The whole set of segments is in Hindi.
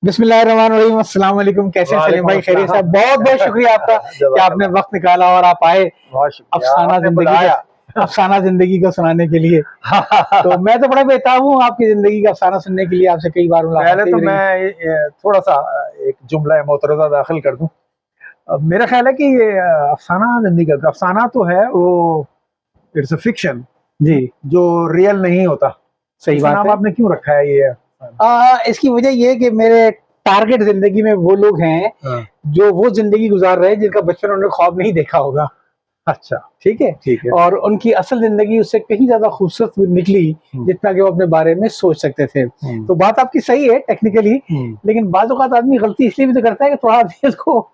बिस्मिल्लाहिर्रहमानिर्रहीम। अस्सलाम वालेकुम। कैसे हैं सलीम भाई? खैरियत साहब? बहुत बहुत शुक्रिया आपका कि आपने वक्त निकाला और आप आए बहुत शुक्रिया, अफसाना आपने जिंदगी बुलाया। अफसाना जिंदगी को सुनाने के लिए। तो मैं तो बड़ा बेताब हूँ आपकी जिंदगी का अफसाना सुनने के लिए। आपसे कई बार पहले मुलाकात तो हुई। मैं थोड़ा सा एक जुमला मोतरज़ा दाखिल कर दूं। मेरा ख्याल है कि ये अफसाना जिंदगी का अफसाना तो है, वो इट्स अ फिक्शन जी, जो रियल नहीं होता। सही इसका बात नाम है। आपने क्यों रखा है ये? इसकी वजह ये है कि मेरे टारगेट जिंदगी में वो लोग हैं हाँ, जो वो जिंदगी गुजार रहे हैं जिनका बचपन उन्होंने ख्वाब नहीं देखा होगा। अच्छा, ठीक है। ठीक है। और उनकी असल जिंदगी उससे कहीं ज्यादा खूबसूरत निकली जितना कि वो अपने बारे में सोच सकते थे। तो बात आपकी सही है टेक्निकली, लेकिन बाज़ औक़ात आदमी गलती इसलिए भी तो करता है कि थोड़ा आदमी उसको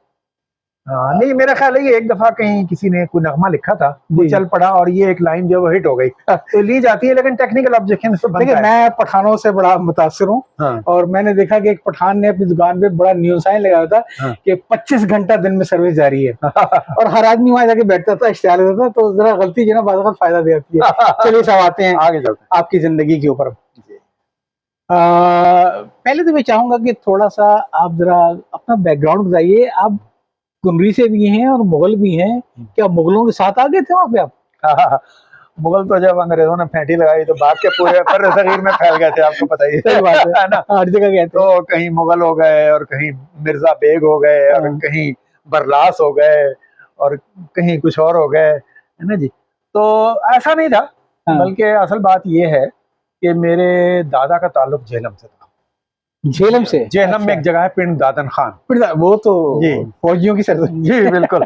नहीं, मेरा ख्याल है ये एक दफा कहीं किसी ने कोई नगमा लिखा था, वो चल पड़ा और ये एक लाइन जो है वो हिट हो गई, तो ली जाती है, लेकिन टेक्निकल ऑब्जेक्शन से बनता है। मैं पठानों से बड़ा मुतासिर हूँ। हाँ, और मैंने देखा कि एक पठान ने अपनी दुकान पे बड़ा न्यूज़ साइन लगाया था हाँ। कि 25 घंटा दिन में सर्विस जारी है। और हर आदमी वहां जाके बैठता था, इश्तिहार देता था, तो जरा गलती जो है ना बाज़ औक़ात फायदा दे जाती है। चलिए साहब आते हैं आगे चलते हैं। आपकी जिंदगी के ऊपर। पहले तो मैं चाहूंगा कि थोड़ा सा आप जरा अपना बैकग्राउंड बताइए। आप कुनरी से भी हैं और मुगल भी हैं, क्या मुगलों के साथ आ गए थे वहां पे आप? मुगल तो जब अंग्रेजों ने फेंटी लगाई तो भाग के पूरे पर सगीर में फैल गए थे, आपको पता ही सही बात है ना। हर जगह गए थे। तो कहीं मुगल हो गए और कहीं मिर्जा बेग हो गए और कहीं बरलास हो गए और कहीं कुछ और हो गए, है ना जी। तो ऐसा नहीं था, बल्कि असल बात यह है कि मेरे दादा का ताल्लुक झेलम से था। झेलम से? झेलम में एक जगह है पिंड दादन खान। वो तो जी फौजियों की सरजमीन। जी बिल्कुल।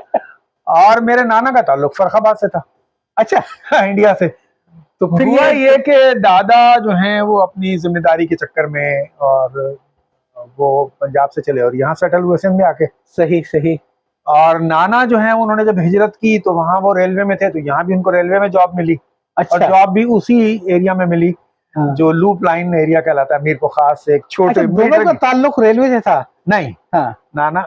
और मेरे नाना का ताल्लुक फर्रुखाबाद से था। अच्छा, इंडिया से। तो फिर हुआ ये कि दादा जो हैं वो अपनी जिम्मेदारी के चक्कर में और वो पंजाब से चले और यहाँ सेटल हुए सिंध में आके। सही सही। और नाना जो है उन्होंने जब हिजरत की तो वहां वो रेलवे में थे, तो यहाँ भी उनको रेलवे में जॉब मिली। अच्छा। और जॉब भी उसी एरिया में मिली, जो लूप लाइन एरिया कहलाता है, मीर को खास से एक छोटे। दोनों का ताल्लुक रेलवे से था? नहीं, नाना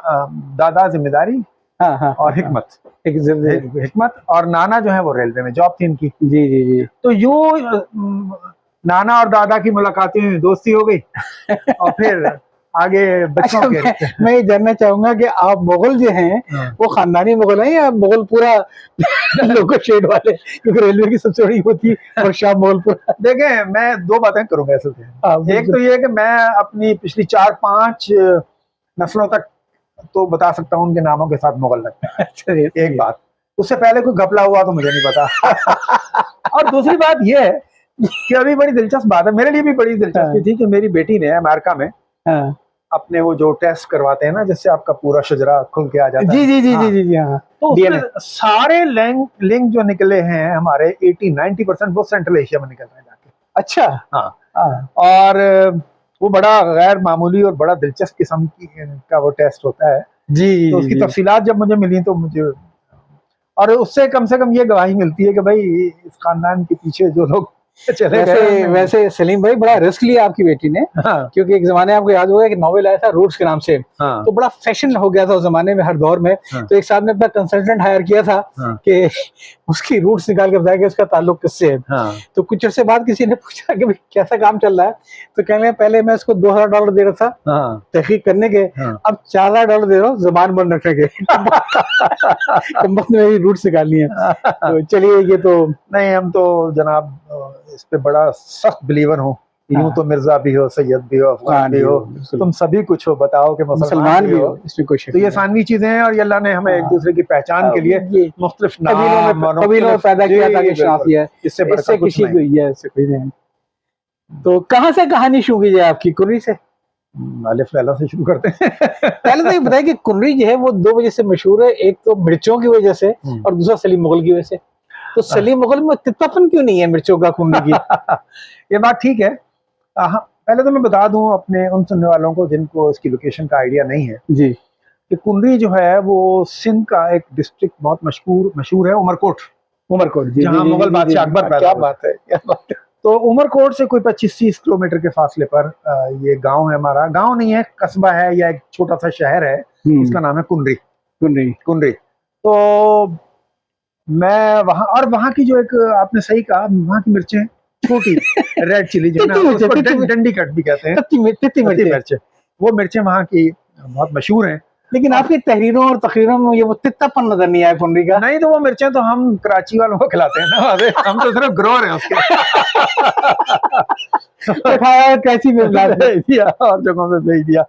दादा जिम्मेदारी और हिकमत और नाना जो है वो रेलवे में जॉब थी इनकी। जी जी जी। तो यूं नाना और दादा की मुलाकातें हुई, दोस्ती हो गई और फिर आगे बच्चों के। मैं ये जानना चाहूंगा कि आप मुगल जो हैं वो खानदानी मुगल हैं या मुगल पूरा लोको शेड वाले, क्योंकि रेलवे की सबसे बड़ी होती है और शाह मुगल पूरा। देखें, मैं दो बातें करूंगा असल में। एक तो ये कि मैं अपनी पिछली 4-5 नस्लों तक तो बता सकता हूँ उनके नामों के साथ मुगल लगता है। एक बात, उससे पहले कोई घपला हुआ तो मुझे नहीं पता। और दूसरी बात यह है कि अभी बड़ी दिलचस्प बात है, मेरे लिए भी बड़ी दिलचस्पी थी कि मेरी बेटी ने अमेरिका में अपने वो जो टेस्ट करवाते हैं ना, जिससे आपका पूरा शजरा खुल के आ जाता है। जी जी जी जी जी। हाँ, तो सारे लिंक जो निकले हैं हमारे 80-90% वो सेंट्रल एशिया में निकल रहे हैं जाके। अच्छा। हाँ। और वो बड़ा गैर मामूली और बड़ा दिलचस्प किस्म का वो टेस्ट होता है जी। तो उसकी तफसीलात जब मुझे मिली तो मुझे, और उससे कम से कम ये गवाही मिलती है कि भाई इस खानदान के पीछे जो लोग चले गए। वैसे सलीम भाई बड़ा रिस्क लिया आपकी बेटी ने। क्योंकि एक जमाने आपको याद होगा कि नॉवेल आया था रूट्स के नाम से। तो बड़ा फैशन हो गया था उस जमाने में, हर दौर में। तो एक साहब ने अपना कंसल्टेंट हायर किया था कि उसकी रूट्स निकाल के बताया कि उसका ताल्लुक किससे है। तो कुछ अर्से बाद किसी ने पूछा कि भाई कैसा काम चल रहा है, तो कहने पहले मैं उसको $2000 दे रहा था तहकीक करने के, अब $4000 दे रहा हूँ जबान बंद रखने के। मेरी रूट्स निकालनी है। तो चलिए, ये तो नहीं, हम तो जनाब इस पे बड़ा सख्त बिलीवर हूँ। यूं तो मिर्जा भी हो, सैयद भी हो, अफगान भी हो, तुम सभी कुछ हो, बताओ कि मुसलमान भी हो, इसमें कोई शक नहीं। तो ये सानवी चीजें हैं और ये अल्लाह ने हमें एक दूसरे की पहचान के लिए मुख्तलिफ कबीलों में पैदा किया ताकि शनाख्त है। इससे किसी को है, इससे कोई नहीं। तो कहाँ से कहानी शुरू की जाए आपकी? कुनरी से? अलिफ लैला से शुरू करते हैं। पहले तो ये बताइए कि कुनरी जो है वो दो वजह से मशहूर है, एक तो मिर्चों की वजह से और दूसरा सलीम मुगल की वजह से। तो सलीम मुगल में तितलापन क्यों नहीं है मिर्चों का कुनरी की? ये बात ठीक है। पहले तो मैं बता दूं अपने उन सुनने वालों को जिनको इसकी लोकेशन का आइडिया नहीं है जी, कि कुनरी जो है वो सिंध का एक डिस्ट्रिक्ट बहुत मशहूर है, उमरकोट। जहां मुगल बादशाह अकबर पैदा हुए। क्या बात है। तो उमरकोट से कोई 25-30 किलोमीटर के फासले पर ये गांव है हमारा। गांव नहीं है, कस्बा है या एक छोटा सा शहर है, इसका नाम है कुनरी। तो मैं वहां, और वहां की जो एक आपने सही कहा, वहां की मिर्चें छोटी रेड चिली जो है ना, उसको डंडी कट भी कहते हैं, तिती मिर्च। वो मिर्चें वहाँ की बहुत मशहूर हैं। लेकिन आपकी तहरीरों और तकरीरों में ये वो तित्तापन नजर नहीं आया पुनरी का। नहीं, तो वो मिर्चें तो हम कराची वालों को खिलाते हैं ना, हम तो सिर्फ ग्रोअर हैं उसके। तो खाया कराची में भेज दिया और जगहों पे भेज दिया।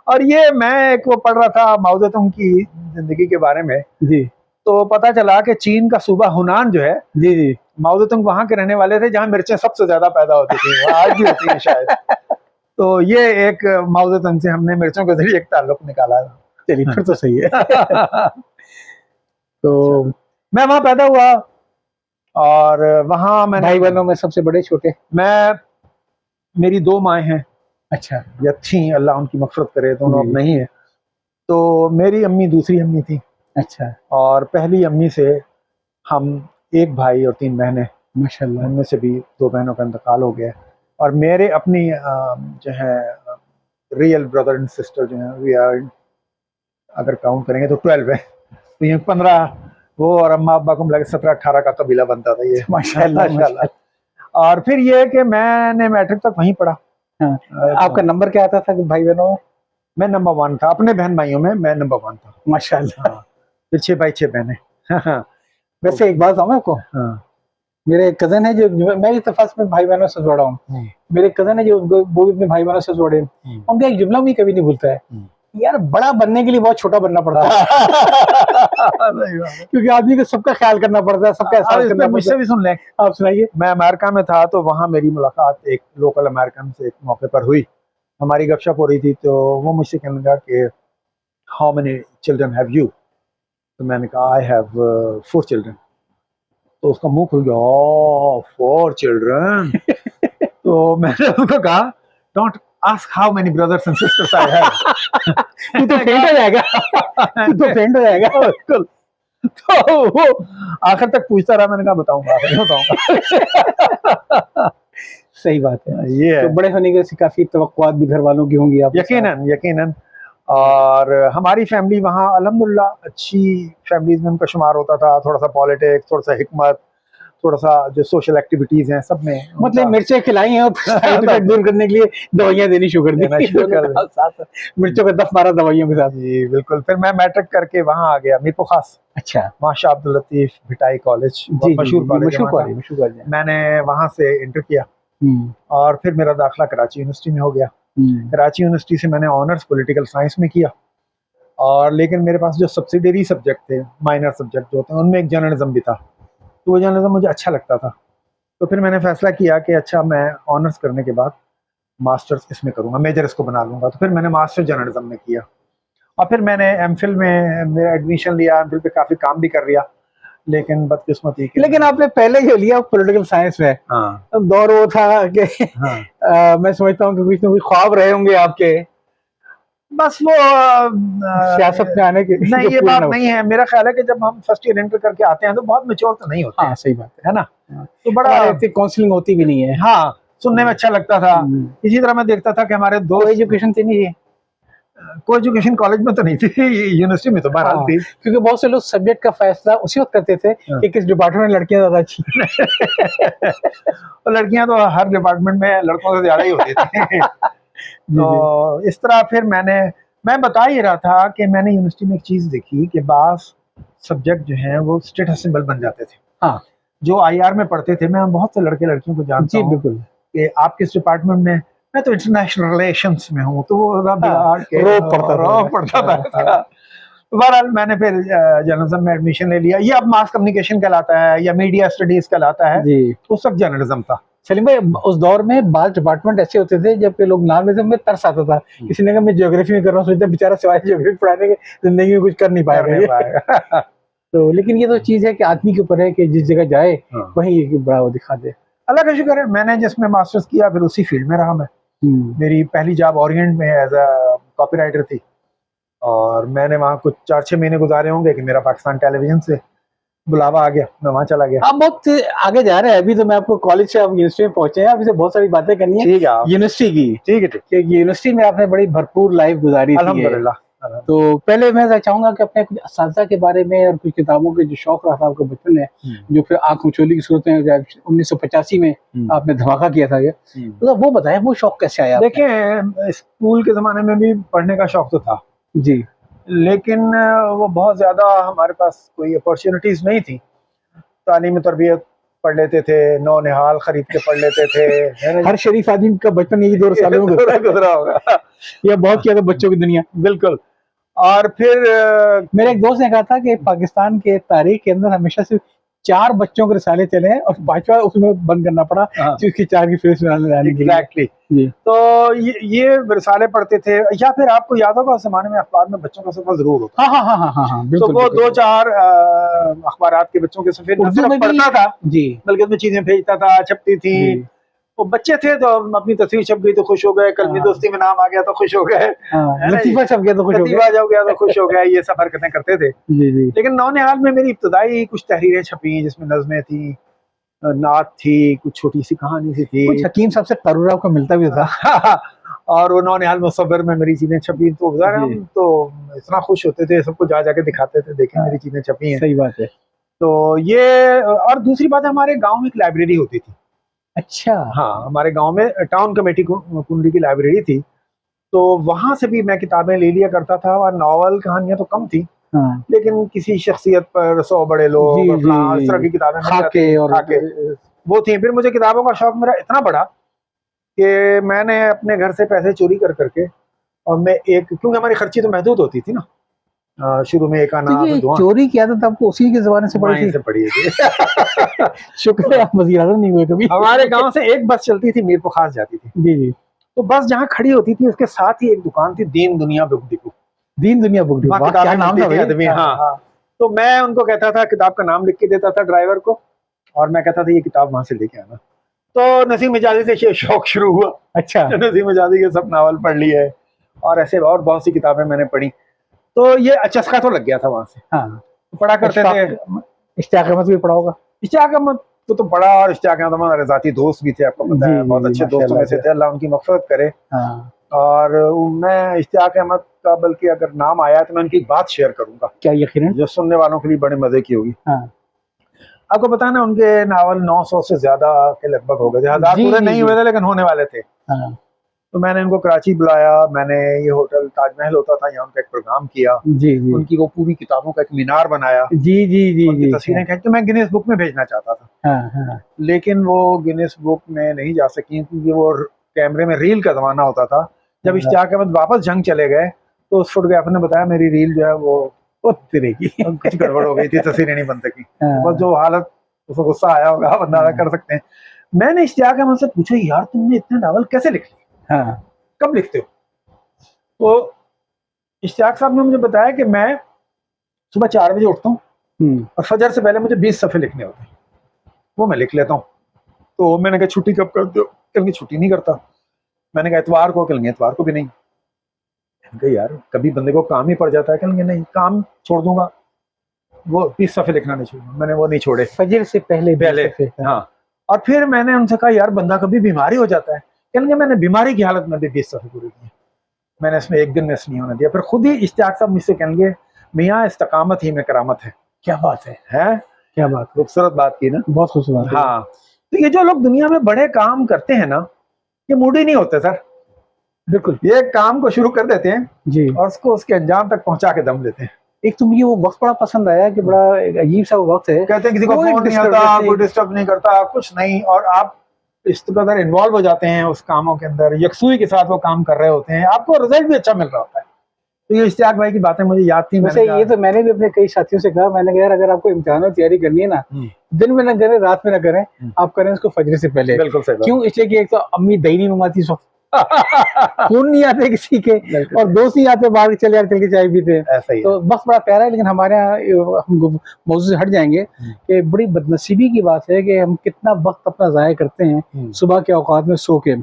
और ये मैं एक वो पढ़ रहा था माओ तुंग की जिंदगी के बारे में जी, तो पता चला कि चीन का सूबा हुनान जो है, जी जी, माओ तुंग वहां के रहने वाले थे जहाँ मिर्चें सबसे ज्यादा पैदा होती थी, आज भी होती है शायद। तो ये एक माओ तुंग से हमने मिर्चों के जरिए एक ताल्लुक निकाला। चलिए फिर तो सही है। तो मैं वहां पैदा हुआ और वहां मैंने, भाई बहनों में सबसे बड़े छोटे? मेरी 2 माएँ हैं। अच्छा, या थी, अल्लाह उनकी मग़फ़िरत करे, दोनों अब नहीं है। तो मेरी अम्मी दूसरी अम्मी थी। अच्छा, और पहली अम्मी से हम 1 भाई और 3 बहनें, माशाल्लाह। उनमें से भी 2 बहनों का इंतकाल हो गया। और मेरे अपनी जो है रियल ब्रदर एंड सिस्टर जो हैं, वी आर, अगर काउंट करेंगे तो 12 है। तो ये 15 वो और अम्मा अब्बा को मिला के 17-18 का कबीला बनता था ये। माशाल्लाह। और फिर ये कि मैंने मैट्रिक तक वहीं पढ़ा। हाँ। आपका नंबर क्या आता था भाई बहनों में? मैं नंबर 1 था, अपने बहन भाइयों में मैं नंबर 1 था। माशाल्लाह। फिर 6 भाई 6 बहनें। वैसे एक बात बताऊं मैं आपको, मेरे एक कजन है जो, मैं इत्तेफाक में भाई बहनों से जोड़ा हूँ। मेरे कजन है जो, वो भी अपने भाई बहनों से जोड़े, उनका एक जुमला भी कभी नहीं भूलता है, यार बड़ा बनने के लिए बहुत छोटा बनना पड़ता है। क्योंकि आदमी को सबका ख्याल करना पड़ता है, सबका एहसास करना पड़ता है। मुझसे भी सुन लें, आप सुनाइए। मैं अमेरिका में था तो वहाँ मेरी मुलाकात एक लोकल अमेरिकन से एक मौके पर हुई। हमारी गपशप हो रही थी तो वो मुझसे कहने लगा कि how many children have you? तो मैंने कहा आई हैव 4 चिल्ड्रन। तो उसका मुंह खुल गया, ओह 4 चिल्ड्रन। तो मैंने उसको कहा don't ask how many brothers and sisters I have. तू तो फेंट हो जाएगा, तू तो फेंट हो जाएगा। बिल्कुल। तो वो आखिर तक पूछता रहा, मैंने कहा बताऊंगा, बताऊंगा। सही बात है, ये है। तो बड़े होने के काफी तवक्कुआत भी घर वालों की होंगी आप? यकीनन यकीनन। और हमारी फैमिली वहाँ अल्हम्दुलिल्लाह अच्छी फैमिलीज में उनका शुमार होता था। थोड़ा सा पॉलिटिक्स, थोड़ा सा हिकमत, थोड़ा सा जो सोशल एक्टिविटीज हैं सब में, मतलब मिर्चें खिलाई हैं और साइड इफेक्ट दूर करने के लिए दवाइयां देनी शुरू कर दी, मिर्चों का 10-12 दवाइयों के साथ। जी बिल्कुल। फिर मैं मैट्रिक करके वहाँ आ गया मीरपुर खास। अच्छा, वहाँ शाह अब्दुल लतीफ भिटाई कॉलेज, मशहूर कॉलेज, मैंने वहाँ से इंटर किया। और फिर मेरा दाखिला कराची यूनिवर्सिटी में हो गया। कराची यूनिवर्सिटी से मैंने ऑनर्स पॉलिटिकल साइंस में किया। और लेकिन मेरे पास जो सब्सिडरी सब्जेक्ट थे, माइनर सब्जेक्ट जो होते हैं, उनमें एक जर्नलिज्म भी था। तो वो जर्नलिज्म मुझे अच्छा लगता था। तो फिर मैंने फैसला किया कि अच्छा मैं ऑनर्स करने के बाद मास्टर्स इसमें करूँगा, मेजर इसको बना लूँगा। तो फिर मैंने मास्टर जर्नलिज्म में किया। और फिर मैंने एमफिल में मेरा एडमिशन लिया। एमफिल पे काफ़ी काम भी कर लिया, लेकिन बदकिस्मती के, लेकिन आपने पहले जो लिया पॉलिटिकल साइंस में, हाँ, दौर वो था कि हाँ, मैं समझता हूँ कि कुछ ना कुछ ख्वाब रहे होंगे आपके, बस वो सियासत में आने के। नहीं, ये बात नहीं है। मेरा ख्याल है कि जब हम फर्स्ट ईयर एंटर करके आते हैं तो बहुत मैच्योर तो नहीं होते। हाँ, सही बात है ना। तो बड़ा काउंसलिंग होती भी नहीं है। हाँ, सुनने में अच्छा लगता था। इसी तरह मैं देखता था कि हमारे दो एजुकेशन थी नहीं है, को एजुकेशन कॉलेज में तो नहीं थी, यूनिवर्सिटी में तो बहरहाल थी। क्योंकि बहुत से लोग सब्जेक्ट का फैसला उसी वक्त करते थे कि किस डिपार्टमेंट में लड़कियां ज्यादा अच्छी। और लड़कियां तो हर डिपार्टमेंट में लड़कों से ज्यादा ही होती थी। तो इस तरह फिर मैं बता ही रहा था कि मैंने यूनिवर्सिटी में एक चीज देखी कि बास सब्जेक्ट जो है वो स्टेटस सिंबल बन जाते थे। हाँ, जो आईआर में पढ़ते थे, मैं बहुत से लड़के लड़कियों को जानता हूँ बिल्कुल कि आप किस डिपार्टमेंट में, मैं तो इंटरनेशनल रिलेशंस में हूँ। तो वो पढ़ता था। तो बहरहाल मैंने फिर जर्नलिज्म में एडमिशन ले लिया। ये अब मास कम्युनिकेशन कहलाता है या मीडिया स्टडीज कहलाता है, उस वक्त जर्नलिज्म था। सलीम भाई, उस दौर में बाल डिपार्टमेंट ऐसे होते थे जबकि लोग जर्नलिज्म में तरस आता था। किसी ने कहा मैं ज्योग्राफी में कर रहा हूँ, सोचता बेचारा सिवाय ज्योग्राफी पढ़ाने के जिंदगी में कुछ कर नहीं पाएगा। तो लेकिन ये तो चीज है कि आदमी के ऊपर है कि जिस जगह जाए वहीं एक बड़ा वो दिखा दे। अल्लाह का शुक्र है, मैंने जिसमें मास्टर्स किया फिर उसी फील्ड में रहा मैं। मेरी पहली जॉब ओरिएंट में एज अ कॉपीराइटर थी और मैंने वहाँ कुछ 4-6 महीने गुजारे होंगे कि मेरा पाकिस्तान टेलीविजन से बुलावा आ गया, मैं वहाँ चला गया। आप बहुत आगे जा रहे हैं। अभी तो मैं आपको कॉलेज से आप यूनिवर्सिटी में पहुंचे हैं, अभी से बहुत सारी बातें करनी है। ठीक है, यूनिवर्सिटी की। ठीक है। यूनिवर्सिटी में आपने बड़ी भरपूर लाइफ गुजारी थी, अल्हम्दुलिल्लाह। तो पहले मैं चाहूंगा कि अपने कुछ असातिज़ा के बारे में और कुछ किताबों के जो शौक रहा था आपका बचपन में, जो फिर आंख मिचौली की सूरत में 1985 में आपने धमाका किया था, ये तो वो बताएं, वो शौक कैसे आया? देखिए, स्कूल के जमाने में भी पढ़ने का शौक तो था जी, लेकिन वो बहुत ज्यादा हमारे पास कोई अपॉर्चुनिटीज नहीं थी। तालीम तरबियत पढ़ लेते थे, नौ निहाल खरीद के पढ़ लेते थे। हर शरीफ आदमी का बचपन यही 2 सालों में गुजरा होगा। यह बहुत किया था बच्चों की दुनिया। बिल्कुल। और फिर मेरे एक दोस्त ने कहा था कि पाकिस्तान के तारीख के अंदर हमेशा सिर्फ 4 बच्चों के रिसाले चले हैं और 5वां उसमें बंद करना पड़ा क्योंकि 4 की फेस बनाने के लिए। एग्जैक्टली। तो ये रिसाले पढ़ते थे, या फिर आपको याद होगा उस जमाने में अखबार में बच्चों का सफर जरूर होता। हाँ, तो वो 2-4 अखबारात के बच्चों के सफर पढ़ता था जी, बल्कि उसमें चीजें भेजता था, छपती थी। वो बच्चे थे तो अपनी तस्वीर छप गई तो खुश हो गए, कलमी दोस्ती में नाम आ गया तो खुश हो गए, लतीफा छप गया तो खुश हो गए, लतीफा छप गया तो खुश हो गए, ये सब हरकतें करते थे। लेकिन नौ निहाल में मेरी इब्तदाई कुछ तहरीरें छपी जिसमें नज़में थी, नात थी, कुछ छोटी सी कहानी सी थी, कुछ हकीम साहब से तरुरा को मिलता भी था। और वो नौ निहाल मुसव्वर में मेरी चीजें छपी। तो हम तो इतना खुश होते थे, सबको जा जाके दिखाते थे, देखें मेरी चीजें छपी हैं। सही बात है। तो ये, और दूसरी बात है, हमारे गाँव में एक लाइब्रेरी होती थी। अच्छा। हाँ, हमारे गांव में टाउन कमेटी कुंडली की लाइब्रेरी थी, तो वहां से भी मैं किताबें ले लिया करता था। और नॉवल कहानियां तो कम थी, लेकिन किसी शख्सियत पर 100 बड़े लोग, इस तरह की किताबें खाके वो थी। फिर मुझे किताबों का शौक मेरा इतना बड़ा कि मैंने अपने घर से पैसे चोरी कर करके, और मैं क्योंकि हमारी खर्ची तो महदूद होती थी ना, शुरू में एक आना तो चोरी की आदत आपको उसी के ज़माने से पड़ी थी। शुक्र है आप वज़ीर-ए-आज़म नहीं हुए कभी। हमारे गांव से एक बस चलती थी, मीरपुर खास जाती थी। जी। तो बस जहाँ खड़ी होती थी उसके साथ ही एक दुकान थी, दीन दुनिया बुक डिपो। दीन दुनिया बुक डिपो, क्या नाम था भाई? हाँ। तो मैं उनको कहता था, किताब का नाम लिख के देता था ड्राइवर को, और मैं कहता था ये किताब वहां से लेके आना। तो नसीम इजाज़ी से शौक शुरू हुआ। अच्छा। नसीम इजाज़ी के सब नावल पढ़ लिए, और ऐसे और बहुत सी किताबें मैंने पढ़ी। तो ये चस्का तो लग गया था वहां से। हाँ, पढ़ा करते थे। इश्तियाक अहमद भी पढ़ा होगा? इश्तियाक अहमद तो पढ़ा, और इश्तियाक अहमद हमारे ज़ाती दोस्त भी थे, आपको पता है, बहुत अच्छे दोस्तों में से थे, अल्लाह उनकी मग़फ़िरत करे। और मैं इश्तियाक अहमद का, बल्कि अगर नाम आया तो मैं उनकी बात शेयर करूंगा, क्या यकीनन, जो सुनने वालों के लिए बड़े मजे की होगी। आपको पता है ना, उनके नावल 900 से ज्यादा के लगभग हो गए थे, 1000 पूरे नहीं हुए थे लेकिन होने वाले थे। तो मैंने उनको कराची बुलाया, मैंने ये होटल ताजमहल होता था, यहाँ उनका एक प्रोग्राम किया। उनकी वो पूरी किताबों का एक मीनार बनाया। उनकी तस्वीरें खींच, तो मैं गिनीज बुक में भेजना चाहता था। लेकिन वो गिनीज बुक में नहीं जा सकी, क्योंकि वो कैमरे में रील का जमाना होता था। जब इश्तियाक अहमद वापस जंग चले गए तो उस फोटोग्राफर ने बताया मेरी रील जो है वो तिरेगी, कुछ गड़बड़ हो गई थी, तस्वीरें नहीं बन सकी। बस जो हालत, उसको गुस्सा आया होगा, आप अंदाजा कर सकते हैं। मैंने इश्तियाक अहमद से पूछा, यार तुमने इतने नावल कैसे लिख लिए, कब लिखते हो? तो इश्तियाक साहब ने मुझे बताया कि मैं सुबह 4 बजे उठता हूँ और फजर से पहले मुझे 20 सफ़े लिखने होते हैं, वो मैं लिख लेता हूँ। तो मैंने कहा छुट्टी कब करते हो? कल छुट्टी नहीं करता। मैंने कहा इतवार को? कल इतवार को भी नहीं। यार कभी बंदे को काम ही पड़ जाता है। कल नहीं, काम छोड़ दूंगा, वो 20 सफ़े लिखना नहीं छोड़ा। मैंने वो नहीं छोड़े, फजर से पहले। हाँ। और फिर मैंने उनसे कहा यार बंदा कभी बीमारी हो जाता है। कहेंगे मैंने बीमारी की हालत में भी 20 सफ़े पूरे किए, मैंने इसमें एक दिन मिस नहीं होने दिया। फिर खुद ही इश्तियाक साहब मुझसे कहेंगे मियाँ इस्तकामत ही में करामत है। क्या बात है, क्या बात, खूबसूरत बात की ना, बहुत खूबसूरत। हाँ। तो ये जो लोग दुनिया में बड़े काम करते हैं ना, ये मूडी नहीं होते सर। बिल्कुल, ये काम को शुरू कर देते हैं जी, और उसको उसके अंजाम तक पहुंचा के दम लेते हैं। एक तो मुझे वो वक्त बड़ा पसंद आया कि बड़ा अजीब सा वो वक्त है, कहते हैं किसी को फोन नहीं आता, कोई डिस्टर्ब नहीं करता, कुछ नहीं, और आप इस कदर इन्वॉल्व हो जाते हैं उस कामों के अंदर, यकसुई के साथ वो काम कर रहे होते हैं, आपको रिजल्ट भी अच्छा मिल रहा होता है। तो ये इश्तियाक भाई की बातें मुझे याद थी। वैसे ये तो मैंने भी अपने कई साथियों से कहा, मैंने कहा यार अगर आपको इम्तिहानों की तैयारी करनी है ना, दिन में ना करें, रात में ना करें, आप करें उसको फजर से पहले। बिल्कुल सही। क्यों? इसलिए कि एक तो अम्मी दही नहीं मंगाती इस वक्त, खून नहीं आते किसी के, और दोस्त नहीं आते, बाहर चले यार चल के चाय पीते हैं, ऐसा ही तो वक्त बड़ा प्यारा है। लेकिन हमारे यहाँ हम मौजूद से हट जाएंगे कि बड़ी बदनसीबी की बात है कि हम कितना वक्त अपना ज़ाया करते हैं सुबह के औकात में सो के।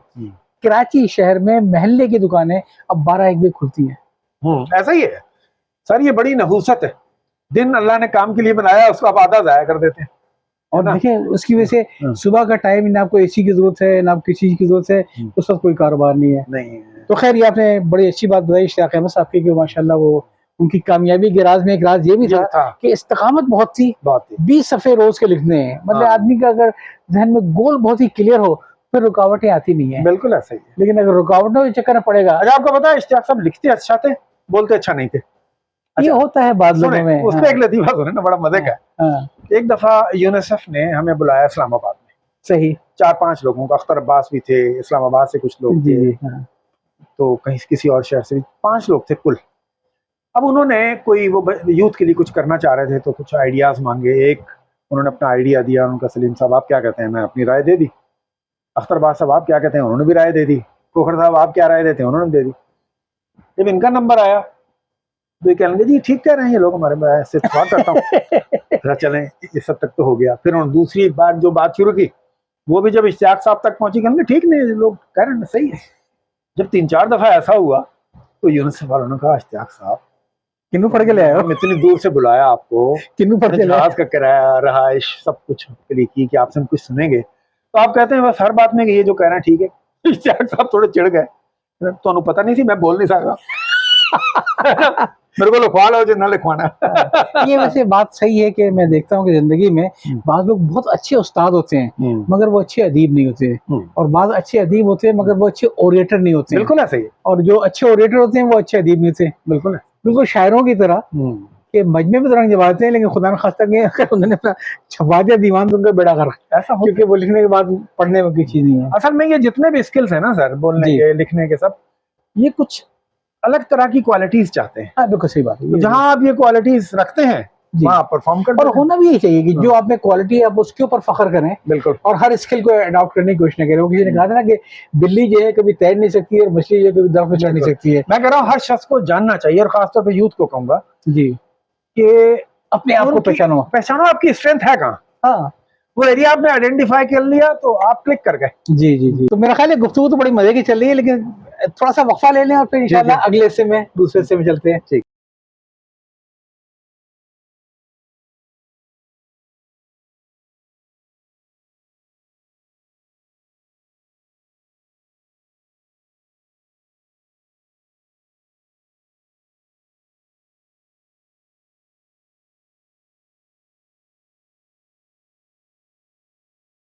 कराची शहर में महल्ले की दुकानें अब 12-1 बजे खुलती हैं। ऐसा ही है सर, ये बड़ी नहूसत है। दिन अल्लाह ने काम के लिए बनाया, उसको आप आधा ज़ाया कर देते हैं। और देखिए उसकी वजह से सुबह का टाइम, ना आपको एसी की जरूरत है, ना आपको किसी चीज की जरूरत है, उस वक्त कोई कारोबार नहीं है। तो खैर ये आपने बड़ी अच्छी बात बताई इश्तियाक अहमद साहब की कि माशाल्लाह वो उनकी कामयाबी के राज में एक राज ये भी था कि इस्तकामत बहुत थी। 20 सफ़े रोज के लिखने हैं, मतलब आदमी का अगर जहन में गोल बहुत ही क्लियर हो फिर रुकावटें आती नहीं है। बिल्कुल ऐसा ही है, लेकिन अगर रुकावटों के चक्कर में पड़ेगा। अच्छा आपको पता है इश्तियाक साहब लिखते अच्छा थे, बोलते अच्छा नहीं थे। ये होता है बाद लोगों में। उस पर एक लतीफा सुने ना, बड़ा मजे का। एक दफा यूनिसेफ ने हमें बुलाया इस्लामाबाद में, सही 4-5 लोगों का, अख्तर अब्बास भी थे, इस्लामाबाद से कुछ लोग थे, तो कहीं किसी और शहर से भी 5 लोग थे कुल। अब उन्होंने कोई वो यूथ के लिए कुछ करना चाह रहे थे तो कुछ आइडियाज मांगे। एक उन्होंने अपना आइडिया दिया, उनका सलीम साहब आप क्या कहते हैं, मैं अपनी राय दे दी। अख्तर अब्बास साहब आप क्या कहते हैं, उन्होंने भी राय दे दी। कोखर साहब आप क्या राय देते हैं, उन्होंने दे दी। जब इनका नंबर आया तो ये कहने जी ठीक कह रहे हैं ये लोग, हमारे मैं ऐसे बात करता हूँ चलें इस हद तक तो हो गया। फिर उन्होंने दूसरी बार जो बात शुरू की वो भी जब इश्तियाक साहब तक पहुंची, कहने ठीक नहीं लोग कह रहे हैं सही है। जब 3-4 दफा ऐसा हुआ तो यूनिसेफ वालों ने कहा इश्तियाक साहब किन्नू पढ़ के ले आए हो, हम इतनी दूर से बुलाया आपको, किन्नू पढ़ के जहाज का किराया, रहाइश, सब कुछ के लिए की कि आपसे हम कुछ सुनेंगे, तो आप कहते हैं बस हर बात में कि ये जो कह रहे हैं ठीक है। इश्तियाक साहब थोड़े चिढ़ गए, तो पता नहीं थी मैं बोल नहीं सकता मेरे को लिखवा लो जो ना लिखवाना। ये वैसे बात सही है कि मैं देखता हूँ कि जिंदगी में बाद लोग बहुत अच्छे उस्ताद होते हैं मगर वो अच्छे अदीब नहीं होते, और बाद अच्छे अदीब होते हैं मगर वो अच्छे ओरेटर नहीं होते। बिल्कुल ऐसे ही। और जो अच्छे ओरेटर होते हैं वो अच्छे अदीब नहीं होते। बिल्कुल बिल्कुल शायरों की तरह कि मजमे में तो रंग जमाते हैं लेकिन खुदा न खास्ता के अगर उन्होंने अपना छपा दिया दीवान तो उनका बेड़ा कर ऐसा हो, क्योंकि वो लिखने के बाद पढ़ने में कोई चीज नहीं है। असल में ये जितने भी स्किल्स है ना सर, बोलने के लिखने के, सब ये कुछ अलग तरह की क्वालिटीज चाहते हैं। हाँ बिल्कुल सही बात है। जहाँ आप ये क्वालिटीज रखते हैं वहाँ परफॉर्म करते हैं। और होना भी यही चाहिए कि जो आप में क्वालिटी है आप उसके ऊपर फख्र करें। बिल्कुल। और हर स्किल को अडॉप्ट करने की कोशिश न करें। वो किसी ने कहा था ना कि बिल्ली जो है कभी तैर नहीं सकती और मछली जो है कभी दरख्त पे चढ़ नहीं सकती है। मैं कह रहा हूँ हर शख्स को जानना चाहिए, और खासतौर पर यूथ को कहूंगा जी कि अपने आप को पहचानो आपकी स्ट्रेंथ है कहाँ। हाँ वो एरिया आपने आइडेंटिफाई कर लिया तो आप क्लिक कर गए। जी जी जी। तो मेरा ख्याल है गुफ्तगू तो बड़ी मजे की चल रही है, लेकिन थोड़ा सा वक्फा ले लें और फिर इंशाल्लाह अगले हिस्से में दूसरे हिस्से में चलते हैं। ठीक।